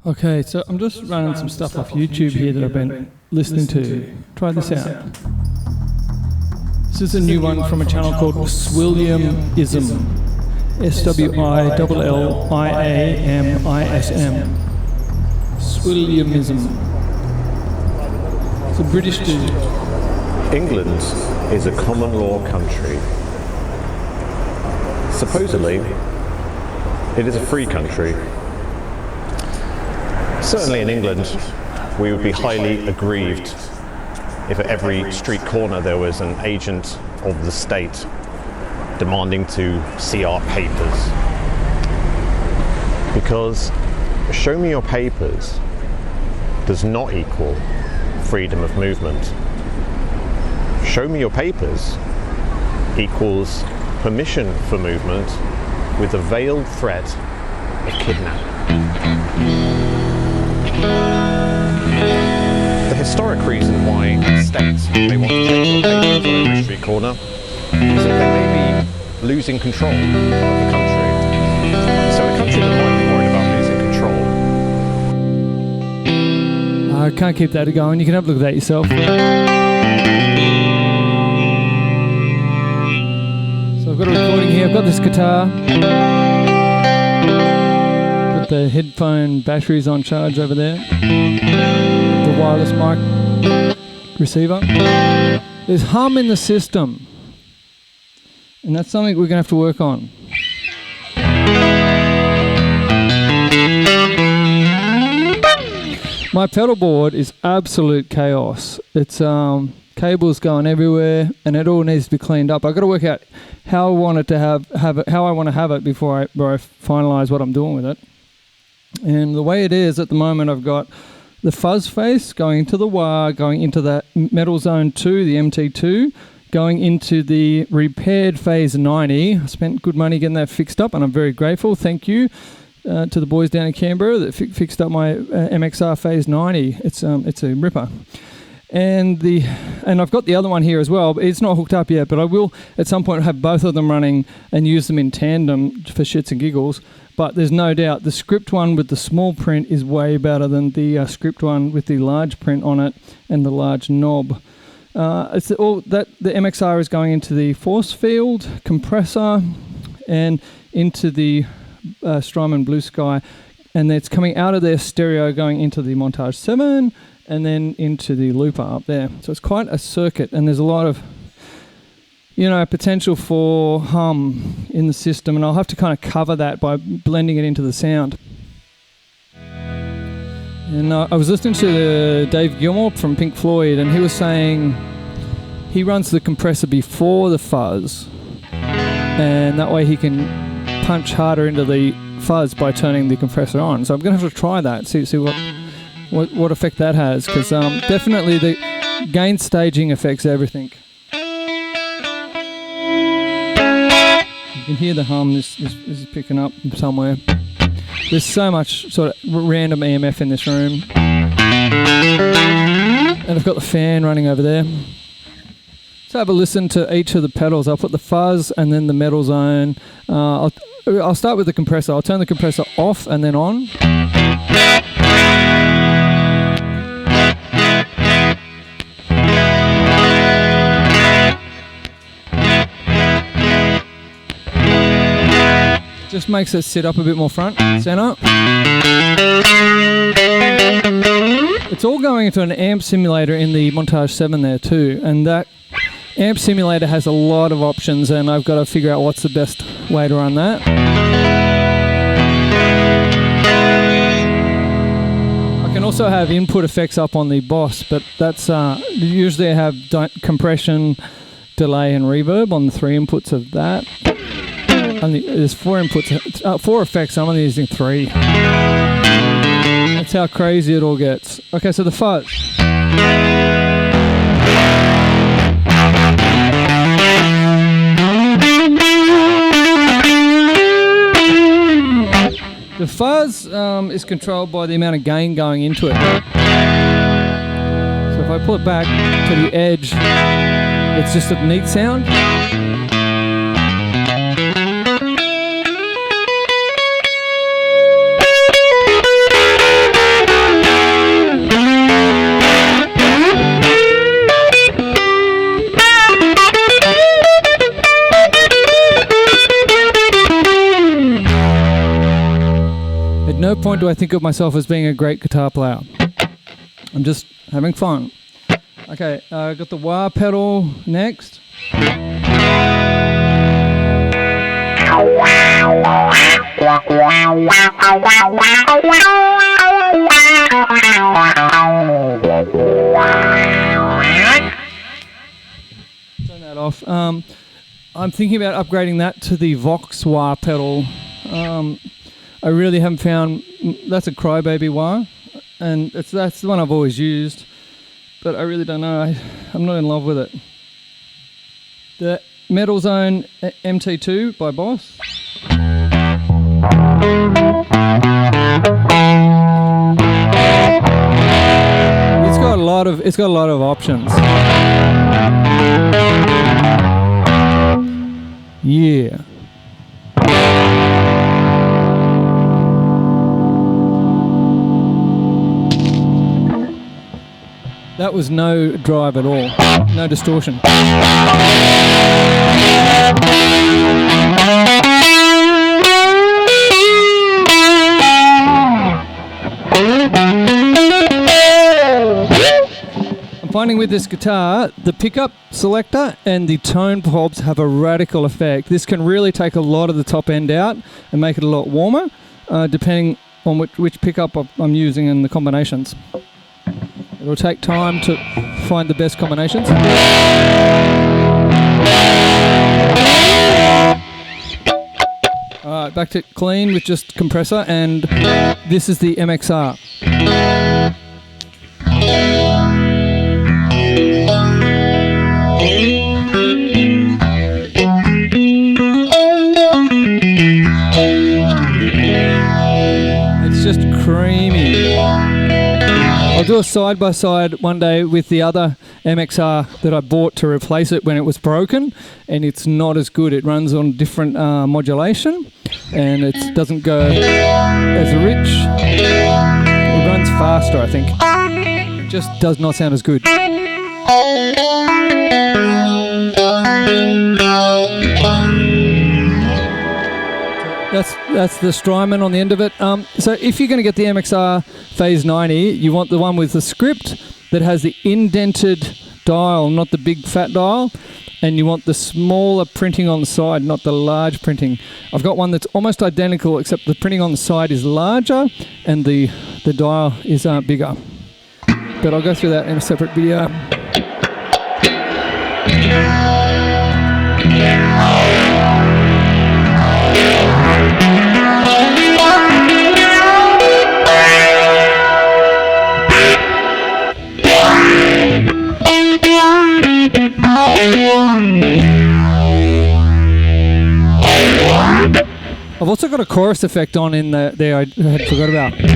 Okay, so I'm just running some stuff off YouTube here that I've been listening to. Try this out. This is a new one from a channel called Swilliamism. SWILLIAMISM. Swilliamism. It's a British dude. England is a common law country. Supposedly, it is a free country. Certainly in England, we would be highly aggrieved if at every street corner there was an agent of the state demanding to see our papers. Because show me your papers does not equal freedom of movement. Show me your papers equals permission for movement with a veiled threat of kidnapping. The historic reason why states may want to take your papers on every street corner is that they may be losing control of the country. So a country that might be worried about losing control. I can't keep that going. You can have a look at that yourself. So I've got a recording here. I've got this guitar. Got the headphone batteries on charge over there. The wireless mic receiver. There's hum in the system. And that's something we're going to have to work on. My pedal board is absolute chaos. It's cables going everywhere, and it all needs to be cleaned up. I've got to work out how I want it to have it, how I want to have it before I finalise what I'm doing with it. And the way it is at the moment, I've got the fuzz face going into the wah, going into the metal zone 2, the MT2, going into the repaired phase 90. I spent good money getting that fixed up, and I'm very grateful. Thank you to the boys down in Canberra that fixed up my MXR phase 90. It's a ripper. And I've got the other one here as well. It's not hooked up yet, but I will at some point have both of them running and use them in tandem for shits and giggles. But there's no doubt the script one with the small print is way better than the script one with the large print on it and the large knob. It's all that the MXR is going into the force field compressor and into the Strymon Blue Sky, and it's coming out of their stereo going into the Montage 7 and then into the looper up there. So it's quite a circuit, and there's a lot of potential for hum in the system, and I'll have to kind of cover that by blending it into the sound. And I was listening to Dave Gilmour from Pink Floyd, and he was saying he runs the compressor before the fuzz, and that way he can punch harder into the fuzz by turning the compressor on. So I'm going to have to try that, see what effect that has, because definitely the gain staging affects everything. You can hear the hum. This is picking up somewhere. There's so much sort of random EMF in this room. And I've got the fan running over there. So have a listen to each of the pedals. I'll put the fuzz and then the metal zone. I'll start with the compressor. I'll turn the compressor off and then on. Just makes it sit up a bit more front, center. It's all going into an amp simulator in the Montage 7 there too, and that amp simulator has a lot of options, and I've got to figure out what's the best way to run that. I can also have input effects up on the Boss, but that's usually I have compression, delay and reverb on the 3 inputs of that. There's 4 inputs, 4 effects, I'm only using 3. That's how crazy it all gets. Okay, so the fuzz. The fuzz is controlled by the amount of gain going into it. So if I pull it back to the edge, it's just a neat sound. At no point do I think of myself as being a great guitar player. I'm just having fun. Okay, I got the wah pedal next. Turn that off. I'm thinking about upgrading that to the Vox wah pedal. I really haven't found... That's a Crybaby wah, and that's the one I've always used, but I really don't know. I'm not in love with it. The Metal Zone MT2 by Boss. It's got a lot of options. Yeah. That was no drive at all, no distortion. I'm finding with this guitar, the pickup selector and the tone knobs have a radical effect. This can really take a lot of the top end out and make it a lot warmer, depending on which pickup I'm using and the combinations. It'll take time to find the best combinations. Alright, back to clean with just compressor, and this is the MXR. It's just creamy. I'll do a side-by-side one day with the other MXR that I bought to replace it when it was broken, and it's not as good. It runs on different modulation, and it doesn't go as rich. It runs faster, I think. It just does not sound as good. That's the Strymon on the end of it. So if you're going to get the MXR Phase 90, you want the one with the script that has the indented dial, not the big fat dial, and you want the smaller printing on the side, not the large printing. I've got one that's almost identical, except the printing on the side is larger and the dial is bigger. But I'll go through that in a separate video. I've also got a chorus effect on in there I had forgot about. You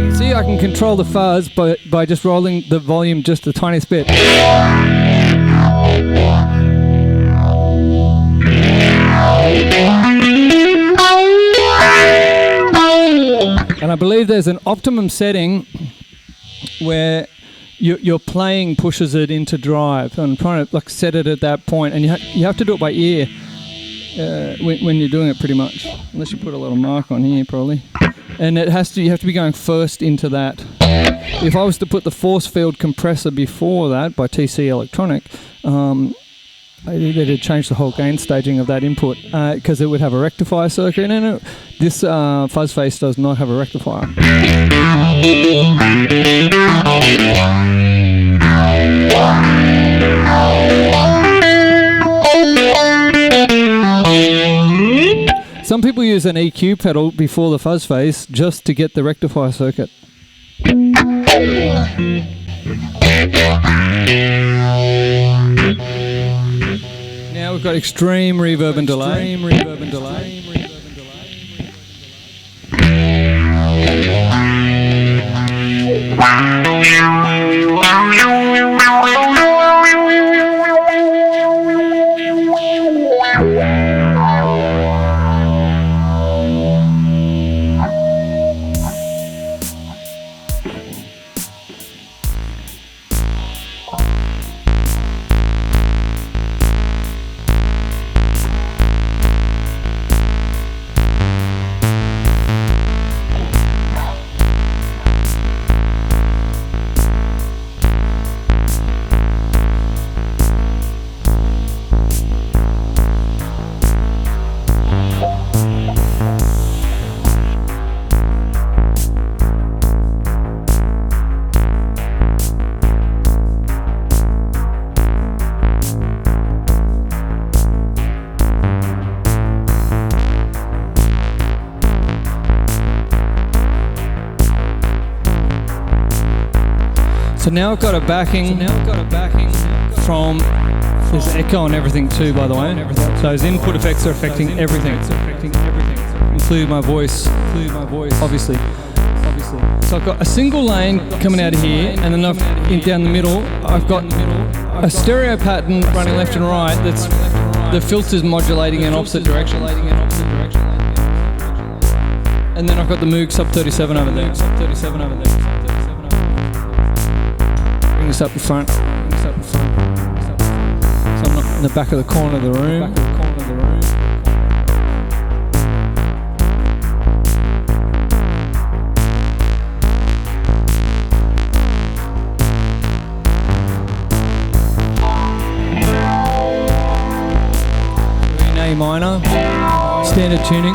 can see I can control the fuzz by just rolling the volume just the tiniest bit. And I believe there's an optimum setting where your playing pushes it into drive. I'm trying to set it at that point, and you have to do it by ear when you're doing it, pretty much, unless you put a little mark on here, probably. And you have to be going first into that. If I was to put the force field compressor before that by TC Electronic, they'd change the whole gain staging of that input because it would have a rectifier circuit in it. This fuzz face does not have a rectifier. Some people use an EQ pedal before the fuzz face just to get the rectifier circuit. Now we've got extreme reverb and delay. So now I've got a backing from, there's echo and everything too, by the way. So those input effects are affecting everything, including my voice, obviously. So I've got a single lane coming out of here, and then down the middle, I've got a stereo pattern running left and right that's the filters modulating in opposite direction. And then I've got the Moog Sub 37 over there. Bring this up the front. So I'm not in the back of the corner of the room. A minor, standard tuning.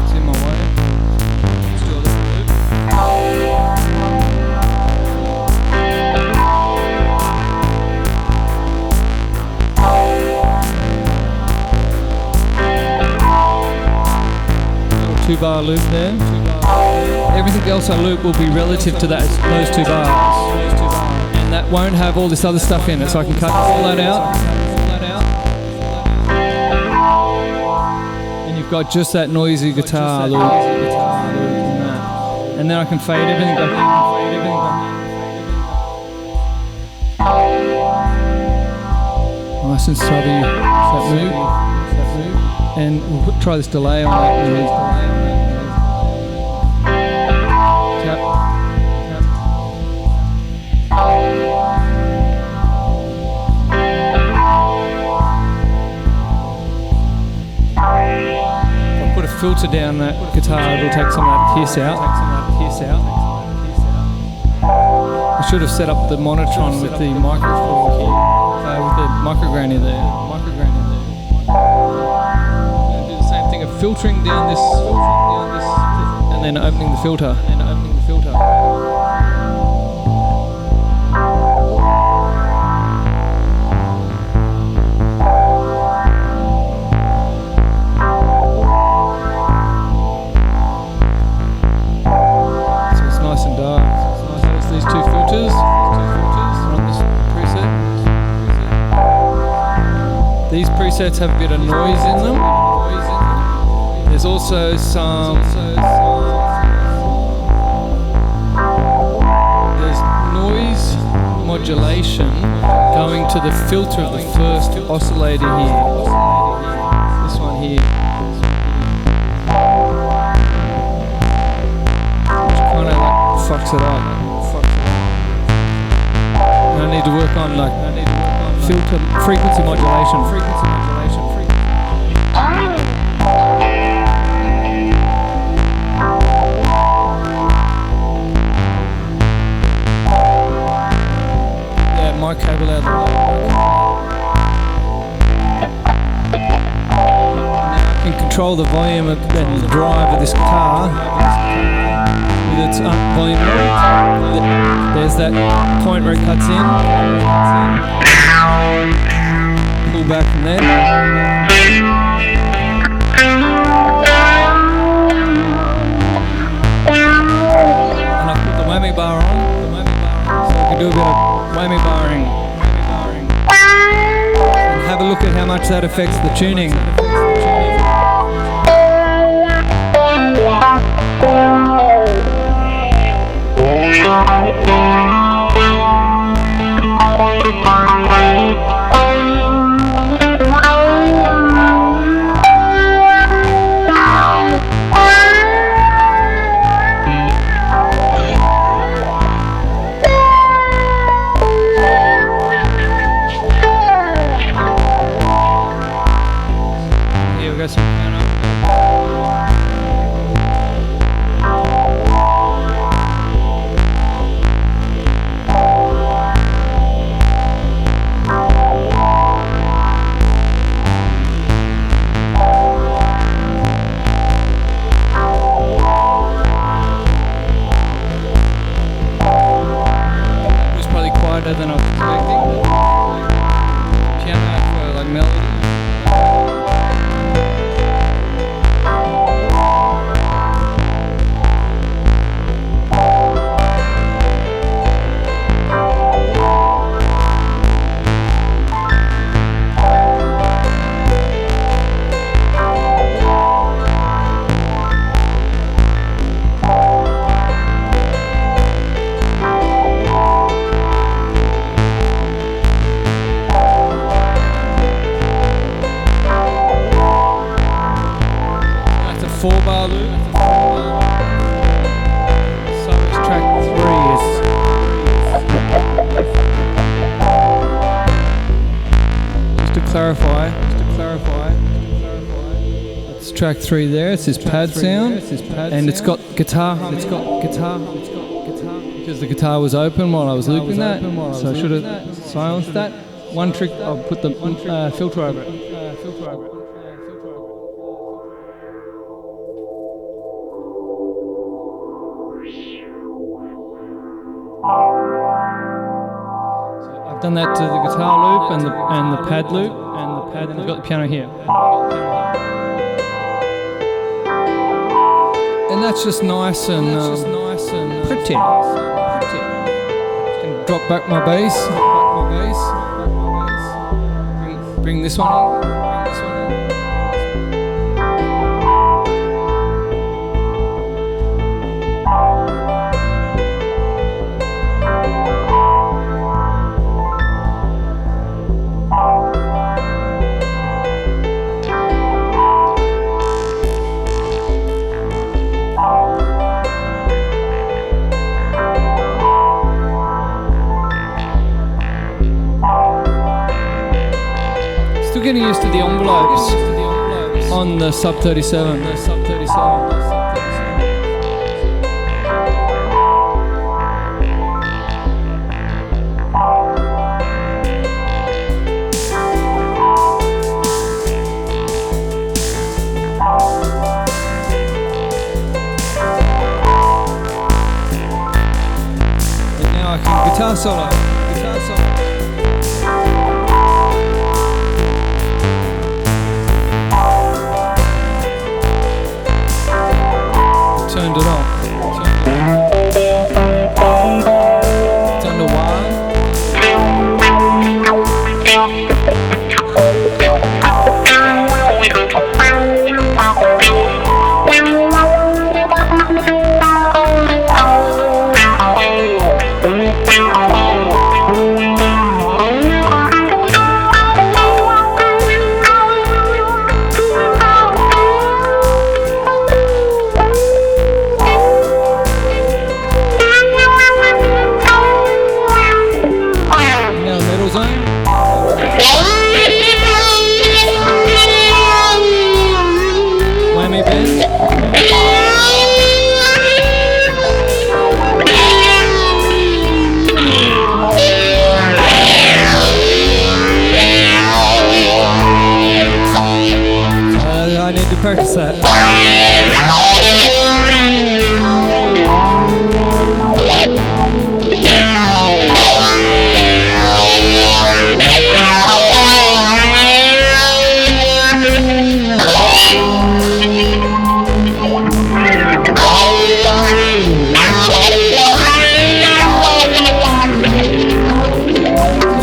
It's in my way. Let's do a little loop. Little 2-bar loop there. Everything else I loop will be relative to those 2 bars. That won't have all this other stuff in it, so I can cut all that out. And you've got just that noisy guitar loop. And then I can fade everything back in. Nice and subby, that loop. And we'll try this delay on that. Tap. Filter down that guitar, it'll take some of that hiss out. I should have set up the monotron with the microphone with the microgranny there. And do the same thing of filtering down this, and then opening the filter. These presets have a bit of noise in them. There's also some there's noise modulation going to the filter of the first oscillator here. This one here. Which kind of like fucks it up. And I need to work on filter frequency modulation. Yeah, my cable out of the way. Now I can control the volume and the drive of this guitar with its volume. There's that point where it cuts in. Pull back from there. And I put the whammy bar on. So I can do a bit of whammy barring. And have a look at how much that affects the tuning. Here we got some piano. Than I was expecting. Piano for like melody. clarify, it's track 3 there. It's this pad sound, and it's got guitar humming. Because the guitar was open while I was looping that, so I should have silenced that. One trick, I'll put the filter over it. I've done that to the guitar loop and the pad loop, and I've got the piano here. And that's just nice and pretty. Can drop back my bass. Bring this one in. Still getting used to the envelopes on the sub 37. And now I can guitar solo. Turned it off. Turn to 1. Whammy bend. I need to practice that.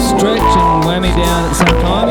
Stretch and whammy down at the same time.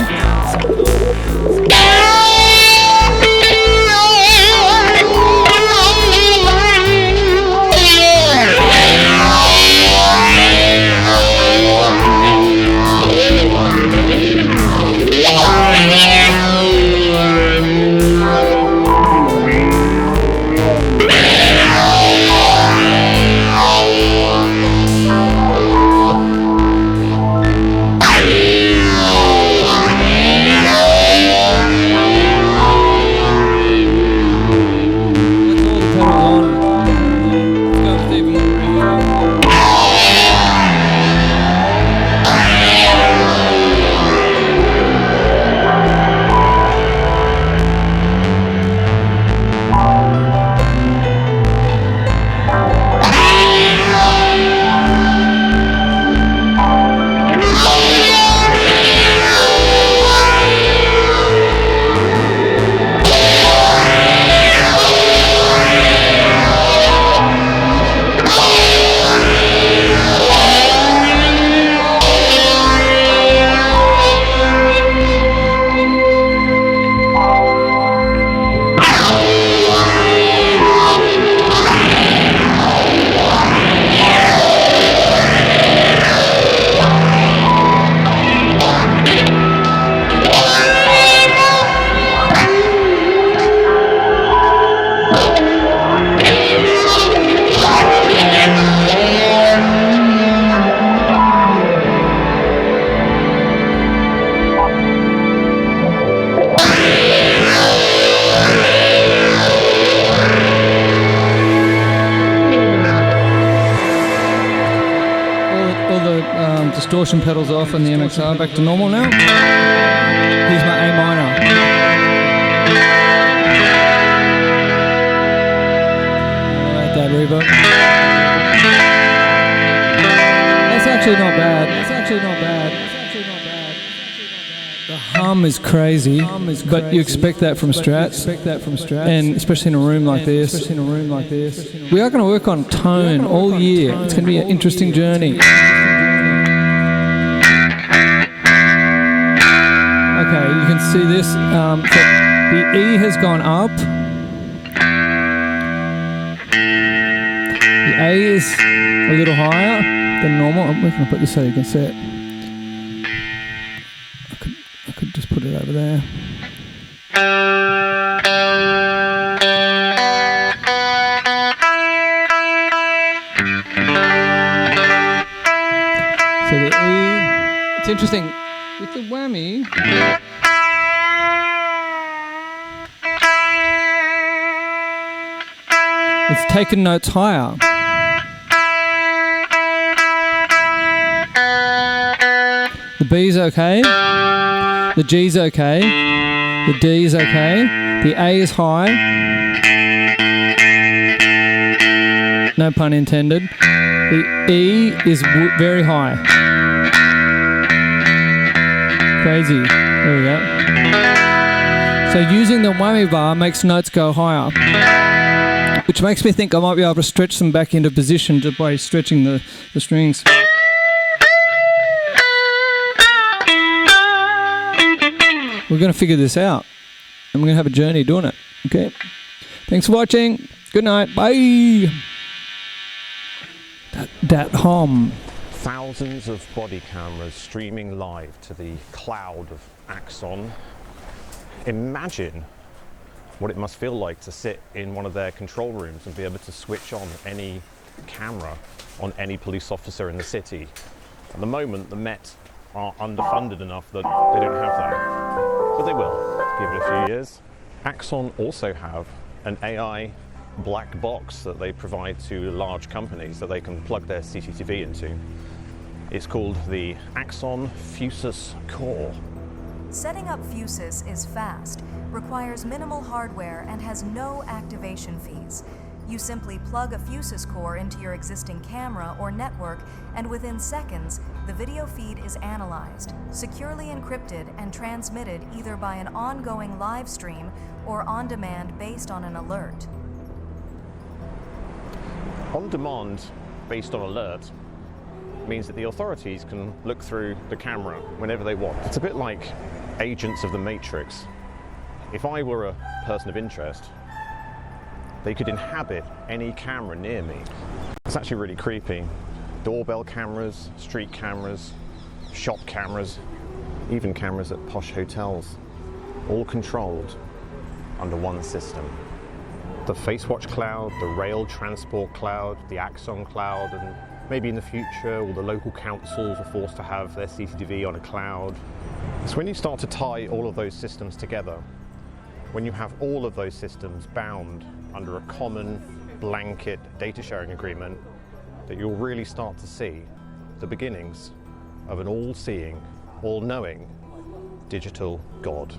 distortion pedals off on the MXR, back to normal now. Here's my A minor. That reverb. That's actually not bad. That's actually not bad. The hum is crazy, but you expect that from Strats, and especially in a room like this. We are going to work on tone all year. It's going to be an interesting journey. Okay, you can see this. So the E has gone up. The A is a little higher than normal. I'm going to put this so you can see it. I could just put it over there. So the E, it's interesting with the whammy. It's taken notes higher. The B's okay. The G's okay. The D's okay. The A is high. No pun intended. The E is very high. Crazy. There we go. So using the whammy bar makes notes go higher, which makes me think I might be able to stretch them back into position just by stretching the strings. We're going to figure this out, and we're going to have a journey doing it. Okay. Thanks for watching. Good night. Bye. That hum. Thousands of body cameras streaming live to the cloud of Axon. Imagine what it must feel like to sit in one of their control rooms and be able to switch on any camera on any police officer in the city. At the moment, the Met are underfunded enough that they don't have that, but they will. Give it a few years. Axon also have an AI black box that they provide to large companies that they can plug their CCTV into. It's called the Axon Fusus Core. Setting up Fusus is fast, requires minimal hardware, and has no activation fees. You simply plug a Fusus core into your existing camera or network, and within seconds, the video feed is analyzed, securely encrypted, and transmitted either by an ongoing live stream or on demand based on an alert. On demand, based on alert, means that the authorities can look through the camera whenever they want. It's a bit like agents of the Matrix. If I were a person of interest, they could inhabit any camera near me. It's actually really creepy. Doorbell cameras, street cameras, shop cameras, even cameras at posh hotels, all controlled under one system. The FaceWatch cloud, the rail transport cloud, the Axon cloud, and maybe in the future all the local councils are forced to have their CCTV on a cloud. So when you start to tie all of those systems together, when you have all of those systems bound under a common blanket data sharing agreement, that you'll really start to see the beginnings of an all-seeing, all-knowing digital God.